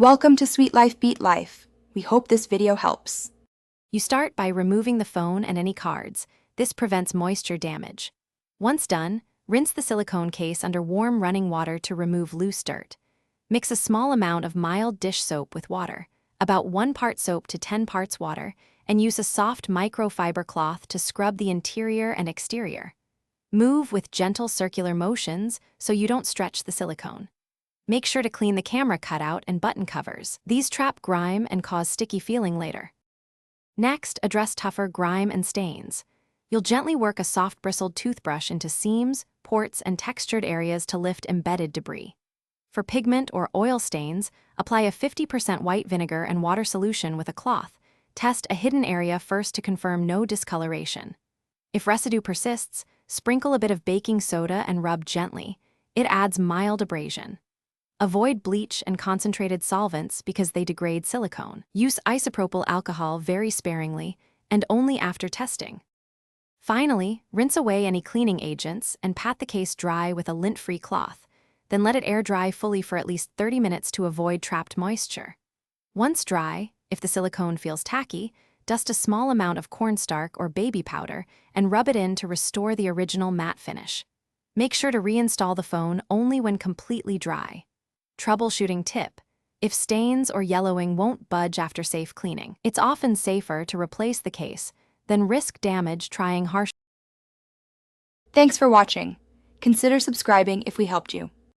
Welcome to Sweet Life Beat Life. We hope this video helps. You start by removing the phone and any cards. This prevents moisture damage. Once done, rinse the silicone case under warm running water to remove loose dirt. Mix a small amount of mild dish soap with water, about 1 part soap to 10 parts water, and use a soft microfiber cloth to scrub the interior and exterior. Move with gentle circular motions so you don't stretch the silicone. Make sure to clean the camera cutout and button covers. These trap grime and cause sticky feeling later. Next, address tougher grime and stains. You'll gently work a soft bristled toothbrush into seams, ports, and textured areas to lift embedded debris. For pigment or oil stains, apply a 50% white vinegar and water solution with a cloth. Test a hidden area first to confirm no discoloration. If residue persists, sprinkle a bit of baking soda and rub gently. It adds mild abrasion. Avoid bleach and concentrated solvents because they degrade silicone. Use isopropyl alcohol very sparingly and only after testing. Finally, rinse away any cleaning agents and pat the case dry with a lint-free cloth. Then let it air dry fully for at least 30 minutes to avoid trapped moisture. Once dry, if the silicone feels tacky, dust a small amount of cornstarch or baby powder and rub it in to restore the original matte finish. Make sure to reinstall the phone only when completely dry. Troubleshooting tip: if stains or yellowing won't budge after safe cleaning, it's often safer to replace the case than risk damage trying harsh. Thanks for watching. Consider subscribing if we helped you.